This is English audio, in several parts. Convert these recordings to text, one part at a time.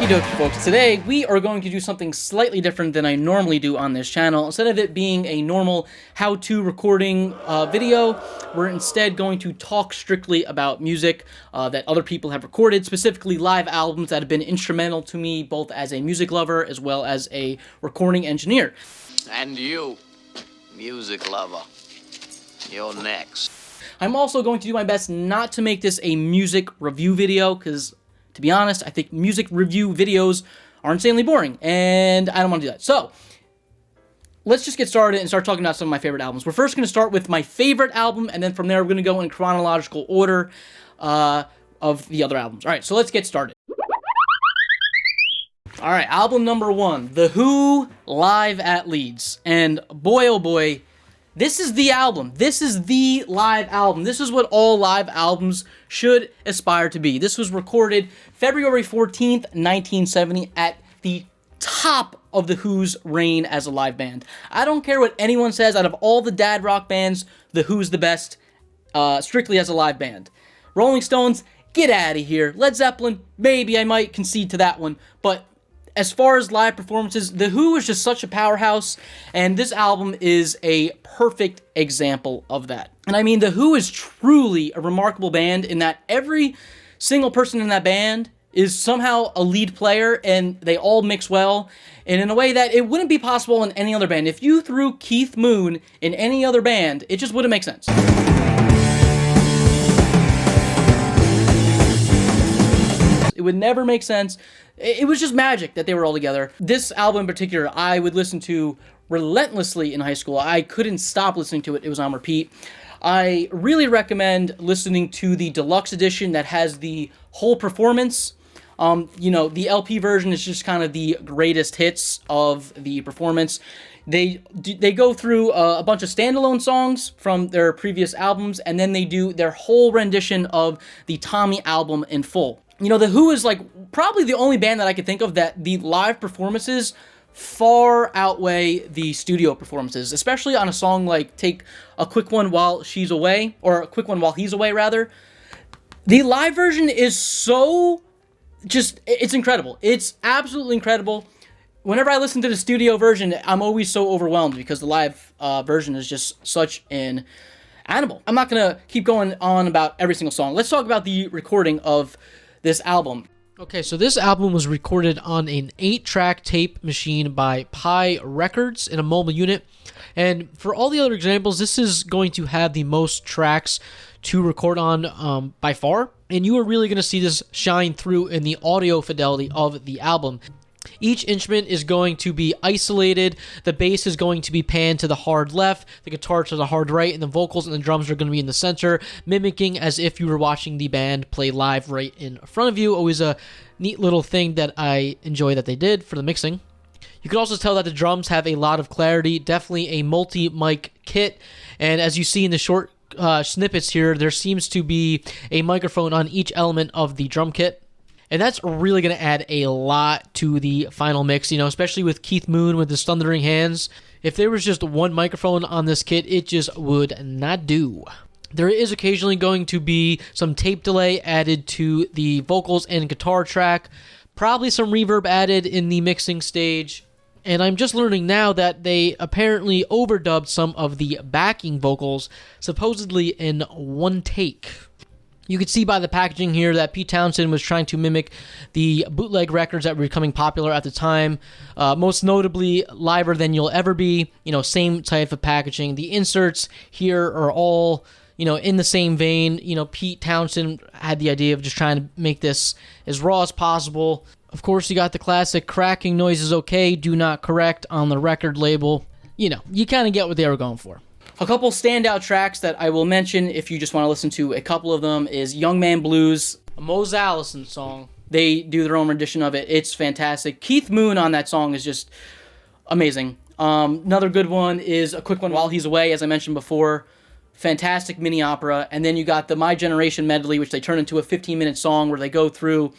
Okie dokie, folks. Today, we are going to do something slightly different than I normally do on this channel. Instead of it being a normal how-to recording video, we're instead going to talk strictly about music that other people have recorded, specifically live albums that have been instrumental to me, both as a music lover as well as a recording engineer. And you, music lover, you're next. I'm also going to do my best not to make this a music review video, because to be honest, I think music review videos are insanely boring, and I don't want to do that. So, let's just get started and start talking about some of my favorite albums. We're first going to start with my favorite album, and then from there we're going to go in chronological order of the other albums. Alright, so let's get started. Alright, album number 1, The Who, Live at Leeds. And boy oh boy, this is the album. This is the live album. This is what all live albums should aspire to be. This was recorded February 14th, 1970 at the top of The Who's reign as a live band. I don't care what anyone says. Out of all the dad rock bands, The Who's the best, strictly as a live band. Rolling Stones, get out of here. Led Zeppelin, maybe I might concede to that one, but as far as live performances, The Who is just such a powerhouse, and this album is a perfect example of that. And I mean, The Who is truly a remarkable band in that every single person in that band is somehow a lead player, and they all mix well, and in a way that it wouldn't be possible in any other band. If you threw Keith Moon in any other band, it just wouldn't make sense. It would never make sense. It was just magic that they were all together. This album in particular, I would listen to relentlessly in high school. I couldn't stop listening to it. It was on repeat. I really recommend listening to the deluxe edition that has the whole performance. You know, the LP version is just kind of the greatest hits of the performance. They go through a bunch of standalone songs from their previous albums, and then they do their whole rendition of the Tommy album in full. You know, The Who is like probably the only band that I could think of that the live performances far outweigh the studio performances, especially on a song like Take a Quick One While She's Away, or A Quick One While He's Away, rather. The live version is so it's incredible. It's absolutely incredible. Whenever I listen to the studio version, I'm always so overwhelmed because the live version is just such an animal. I'm not going to keep going on about every single song. Let's talk about the recording of this album. Okay, so this album was recorded on an 8-track tape machine by Pi Records in a mobile unit. And for all the other examples, this is going to have the most tracks to record on by far. And you are really going to see this shine through in the audio fidelity of the album. Each instrument is going to be isolated, the bass is going to be panned to the hard left, the guitar to the hard right, and the vocals and the drums are going to be in the center, mimicking as if you were watching the band play live right in front of you. Always a neat little thing that I enjoy that they did for the mixing. You can also tell that the drums have a lot of clarity, definitely a multi-mic kit, and as you see in the short snippets here, there seems to be a microphone on each element of the drum kit. And that's really going to add a lot to the final mix, you know, especially with Keith Moon with his thundering hands. If there was just one microphone on this kit, it just would not do. There is occasionally going to be some tape delay added to the vocals and guitar track, probably some reverb added in the mixing stage. And I'm just learning now that they apparently overdubbed some of the backing vocals, supposedly in one take. You could see by the packaging here that Pete Townshend was trying to mimic the bootleg records that were becoming popular at the time. Most notably, Liver Than You'll Ever Be, you know, same type of packaging. The inserts here are all, you know, in the same vein. You know, Pete Townshend had the idea of just trying to make this as raw as possible. Of course, you got the classic cracking noises okay, do not correct on the record label. You know, you kind of get what they were going for. A couple standout tracks that I will mention if you just want to listen to a couple of them is Young Man Blues, a Mose Allison song. They do their own rendition of it. It's fantastic. Keith Moon on that song is just amazing. Another good one is A Quick One While He's Away, as I mentioned before. Fantastic mini opera. And then you got the My Generation medley, which they turn into a 15-minute song where they go through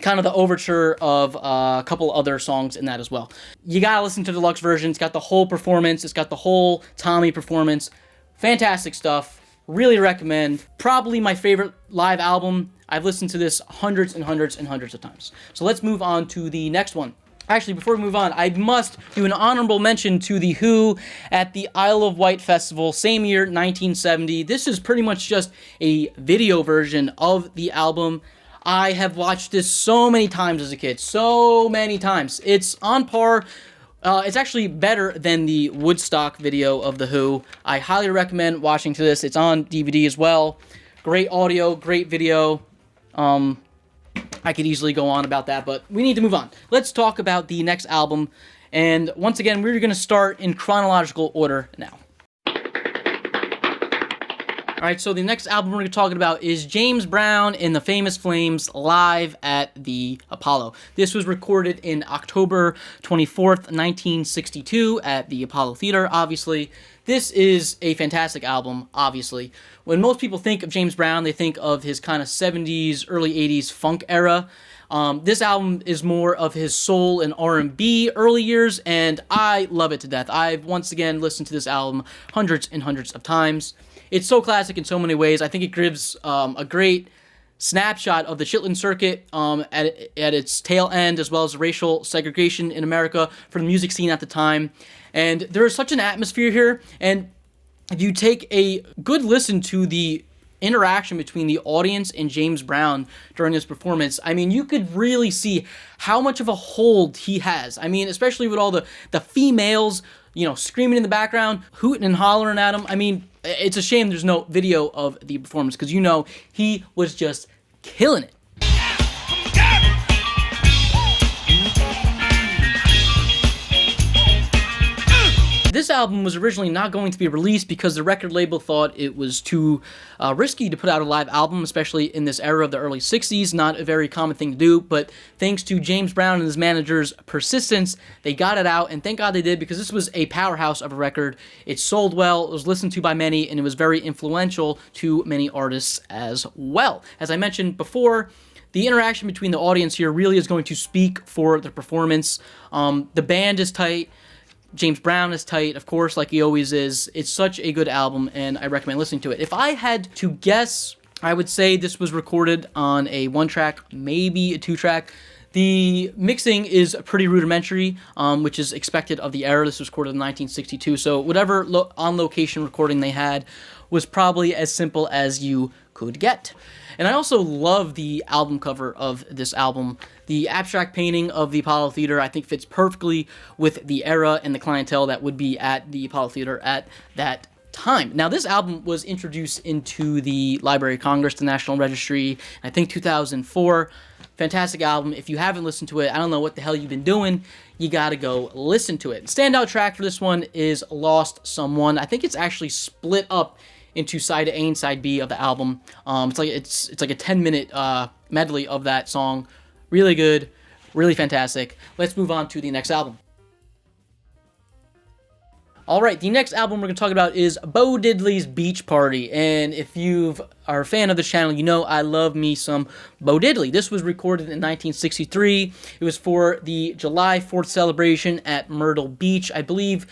kind of the overture of a couple other songs in that as well. You gotta listen to the deluxe version. It's got the whole performance. It's got the whole Tommy performance. Fantastic stuff. Really recommend. Probably my favorite live album I've listened to this hundreds and hundreds and hundreds of times. So let's move on to the next one. Actually, before we move on, I must do an honorable mention to The Who at the Isle of Wight Festival, same year, 1970. This is pretty much just a video version of the album. I have watched this so many times as a kid, so many times. It's on par. It's actually better than the Woodstock video of The Who. I highly recommend watching to this. It's on DVD as well. Great audio, great video. I could easily go on about that, but we need to move on. Let's talk about the next album. And once again, we're going to start in chronological order now. Alright, so the next album we're going to be talking about is James Brown and the Famous Flames live at the Apollo. This was recorded in October 24th, 1962 at the Apollo Theater, obviously. This is a fantastic album, obviously. When most people think of James Brown, they think of his kind of 70s, early 80s funk era. This album is more of his soul and R&B early years, and I love it to death. I've once again listened to this album hundreds and hundreds of times. It's so classic in so many ways. I think it gives a great snapshot of the Chitlin Circuit at its tail end, as well as racial segregation in America for the music scene at the time. And there is such an atmosphere here, and if you take a good listen to the interaction between the audience and James Brown during his performance, I mean, you could really see how much of a hold he has. I mean, especially with all the females, you know, screaming in the background, hooting and hollering at him. I mean, it's a shame there's no video of the performance, because, you know, he was just killing it. This album was originally not going to be released because the record label thought it was too risky to put out a live album, especially in this era of the early 60s. Not a very common thing to do, but thanks to James Brown and his manager's persistence, they got it out, and thank God they did, because this was a powerhouse of a record. It sold well, it was listened to by many, and it was very influential to many artists as well. As I mentioned before, the interaction between the audience here really is going to speak for the performance. The band is tight. James Brown is tight, of course, like he always is. It's such a good album, and I recommend listening to it. If I had to guess, I would say this was recorded on a 1-track, maybe a 2-track. The mixing is pretty rudimentary, which is expected of the era. This was recorded in 1962, so whatever on-location recording they had was probably as simple as you could get. And I also love the album cover of this album. The abstract painting of the Apollo Theater, I think, fits perfectly with the era and the clientele that would be at the Apollo Theater at that time. Now, this album was introduced into the Library of Congress, the National Registry, I think 2004. Fantastic album. If you haven't listened to it, I don't know what the hell you've been doing. You gotta go listen to it. Standout track for this one is Lost Someone. I think it's actually split up into side A and side B of the album. It's like a 10-minute medley of that song. Really good, really fantastic. Let's move on to the next album. Alright, the next album we're going to talk about is Bo Diddley's Beach Party. And if you are a fan of this channel, you know I love me some Bo Diddley. This was recorded in 1963. It was for the July 4th celebration at Myrtle Beach. I believe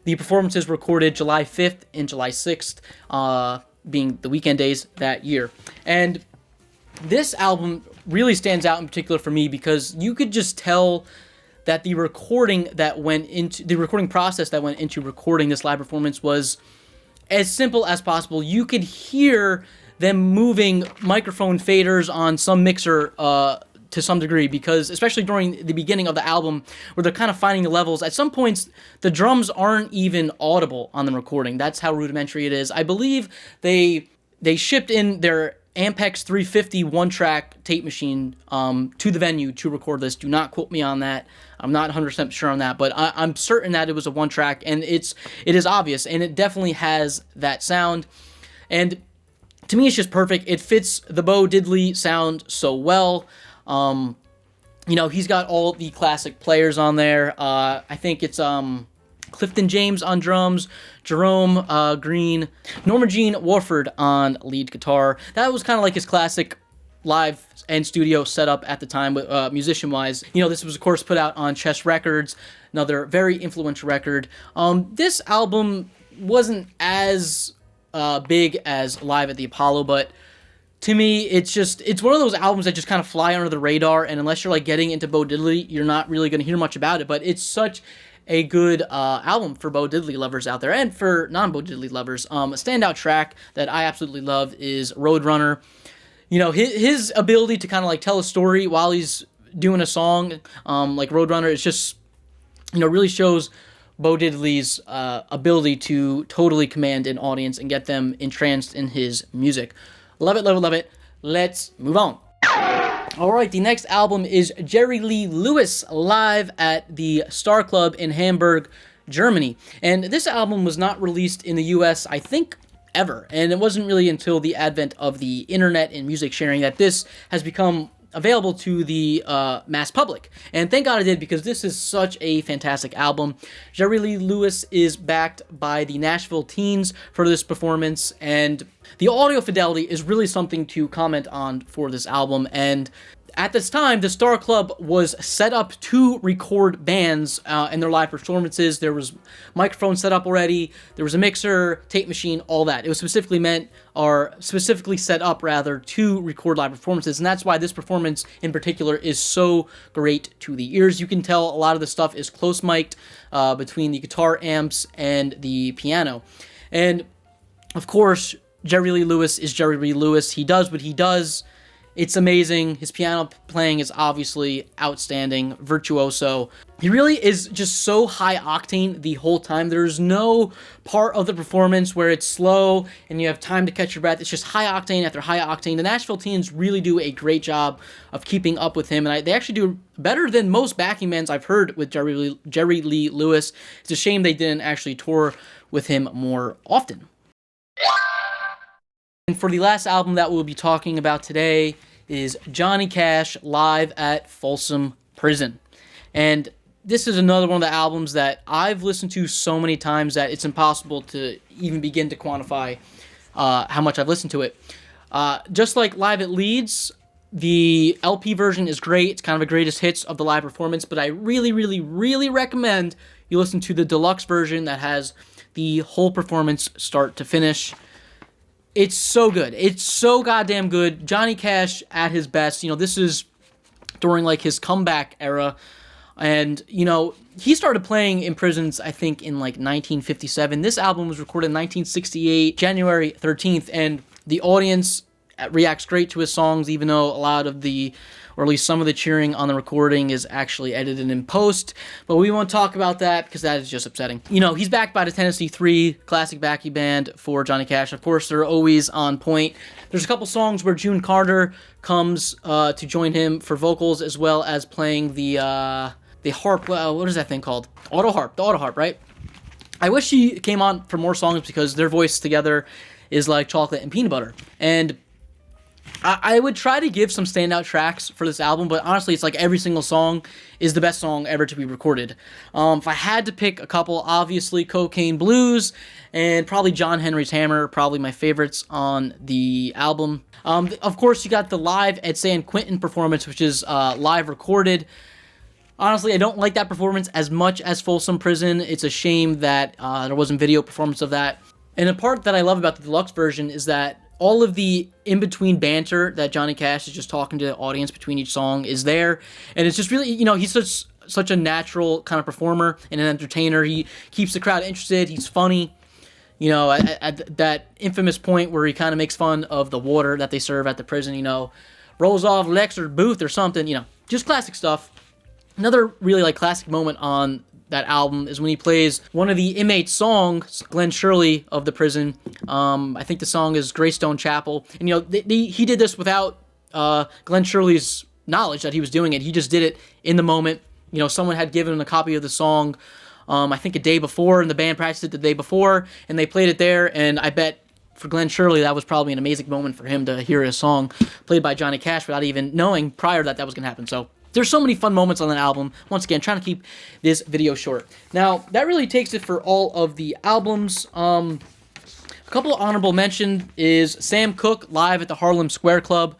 the performances were recorded July 5th and July 6th, being the weekend days that year. And this album really stands out in particular for me because you could just tell that the recording process that went into recording this live performance was as simple as possible. You could hear them moving microphone faders on some mixer to some degree, because especially during the beginning of the album where they're kind of finding the levels, at some points the drums aren't even audible on the recording. That's how rudimentary it is. I believe they shipped in their Ampex 350 1-track tape machine to the venue to record this. Do not quote me on that. I'm not 100% sure on that, but I'm certain that it was a 1-track, and it is obvious, and it definitely has that sound. And to me, it's just perfect. It fits the Bo Diddley sound so well. You know, he's got all the classic players on there. I think it's Clifton James on drums, Jerome Green, Norma Jean Warford on lead guitar. That was kind of like his classic live and studio setup at the time, musician-wise. You know, this was, of course, put out on Chess Records, another very influential record. This album wasn't as big as Live at the Apollo, but To me, it's one of those albums that just kind of fly under the radar, and unless you're like getting into Bo Diddley, you're not really going to hear much about it. But it's such a good album for Bo Diddley lovers out there, and for non-Bo Diddley lovers. A standout track that I absolutely love is Roadrunner. You know, his ability to kind of like tell a story while he's doing a song, like Roadrunner, it's just, you know, really shows Bo Diddley's ability to totally command an audience and get them entranced in his music. Love it, love it, love it. Let's move on. All right, the next album is Jerry Lee Lewis live at the Star Club in Hamburg, Germany. And this album was not released in the US, I think, ever. And it wasn't really until the advent of the internet and music sharing that this has become available to the mass public. And thank God it did, because this is such a fantastic album. Jerry Lee Lewis is backed by the Nashville Teens for this performance, and the audio fidelity is really something to comment on for this album. And at this time, the Star Club was set up to record bands and their live performances. There was microphones set up already. There was a mixer, tape machine, all that. It was specifically set up to record live performances. And that's why this performance in particular is so great to the ears. You can tell a lot of the stuff is close mic'd between the guitar amps and the piano. And of course, Jerry Lee Lewis is Jerry Lee Lewis. He does what he does. It's amazing. His piano playing is obviously outstanding, virtuoso. He really is just so high octane the whole time. There's no part of the performance where it's slow and you have time to catch your breath. It's just high octane after high octane. The Nashville Teens really do a great job of keeping up with him, and they actually do better than most backing bands I've heard with Jerry Lee Lewis. It's a shame they didn't actually tour with him more often. And for the last album that we'll be talking about today is Johnny Cash live at Folsom Prison. And this is another one of the albums that I've listened to so many times that it's impossible to even begin to quantify how much I've listened to it. Just like live at Leeds, the LP version is great. It's kind of a greatest hits of the live performance, but I really, really, really recommend you listen to the deluxe version that has the whole performance start to finish. It's so good. It's so goddamn good. Johnny Cash at his best. You know, this is during like his comeback era. And, you know, he started playing in prisons, I think, in like 1957. This album was recorded in 1968, January 13th. And the audience reacts great to his songs, even though a lot of the, or at least some of the cheering on the recording is actually edited in post. But we won't talk about that because that is just upsetting. You know, he's backed by the Tennessee 3, classic backing band for Johnny Cash. Of course, they're always on point. There's a couple songs where June Carter comes to join him for vocals, as well as playing the harp. What is that thing called? The auto harp, right? I wish she came on for more songs because their voice together is like chocolate and peanut butter. And I would try to give some standout tracks for this album, but honestly, it's like every single song is the best song ever to be recorded. If I had to pick a couple, obviously Cocaine Blues and probably John Henry's Hammer, probably my favorites on the album. Of course, you got the live at San Quentin performance, which is live recorded. Honestly, I don't like that performance as much as Folsom Prison. It's a shame that there wasn't video performance of that. And the part that I love about the deluxe version is that all of the in-between banter that Johnny Cash is just talking to the audience between each song is there. And it's just really, you know, he's such a natural kind of performer and an entertainer. He keeps the crowd interested. He's funny. You know, at that infamous point where he kind of makes fun of the water that they serve at the prison, you know, rolls off Lex or Booth or something, you know, just classic stuff. Another really, like, classic moment on that album is when he plays one of the inmates' songs, Glenn Shirley of the prison. I think the song is Greystone Chapel. And, you know, he did this without Glenn Shirley's knowledge that he was doing it. He just did it in the moment. You know, someone had given him a copy of the song, I think a day before, and the band practiced it the day before, and they played it there, and I bet for Glenn Shirley, that was probably an amazing moment for him to hear his song played by Johnny Cash without even knowing prior that was going to happen. So there's so many fun moments on that album. Once again, trying to keep this video short. Now, that really takes it for all of the albums. A couple of honorable mention is Sam Cooke live at the Harlem Square Club.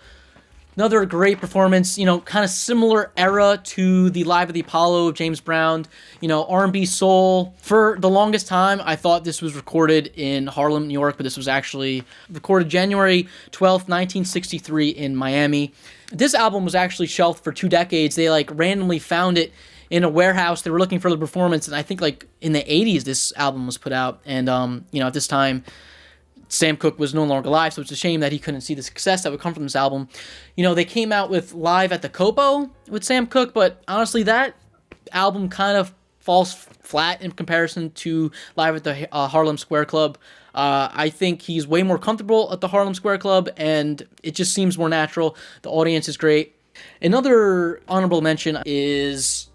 Another great performance, kind of similar era to the Live at the Apollo of James Brown, R&B soul. For the longest time, I thought this was recorded in Harlem, New York, but this was actually recorded January 12th, 1963 in Miami. This album was actually shelved for 2 decades. They randomly found it in a warehouse. They were looking for the performance, and I think in the 80s this album was put out, and at this time Sam Cooke was no longer alive, so it's a shame that he couldn't see the success that would come from this album. They came out with Live at the Copo with Sam Cooke, but honestly, that album kind of falls flat in comparison to Live at the Harlem Square Club. I think he's way more comfortable at the Harlem Square Club, and it just seems more natural. The audience is great. Another honorable mention is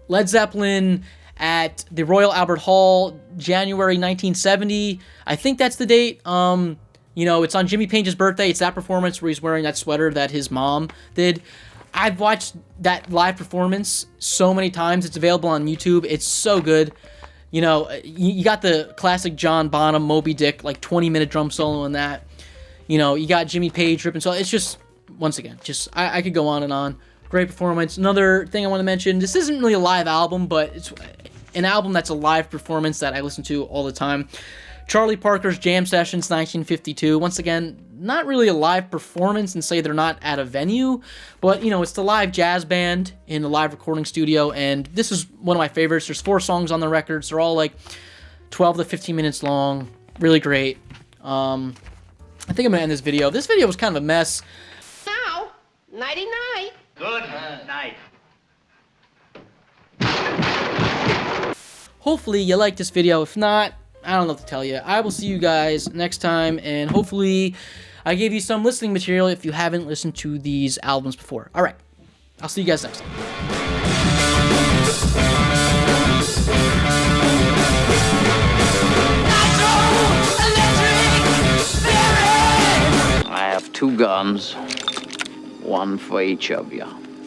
Led Zeppelin at the Royal Albert Hall, January 1970. I think that's the date. It's on Jimmy Page's birthday. It's that performance where he's wearing that sweater that his mom did. I've watched that live performance so many times. It's available on YouTube. It's so good. You got the classic John Bonham, Moby Dick, 20-minute drum solo in that. You got Jimmy Page ripping solo. It's just, once again, I could go on and on. Great performance. Another thing I want to mention, this isn't really a live album, but it's an album that's a live performance that I listen to all the time. Charlie Parker's Jam Sessions, 1952. Once again, not really a live performance and say they're not at a venue, but, it's the live jazz band in the live recording studio, and this is one of my favorites. There's 4 songs on the records. They're all 12 to 15 minutes long. Really great. I think I'm going to end this video. This video was kind of a mess. Now, nighty-night. Good night. Hopefully you liked this video. If not, I don't know what to tell you. I will see you guys next time, and hopefully I gave you some listening material if you haven't listened to these albums before. All right, I'll see you guys next time. I have 2 guns, one for each of you.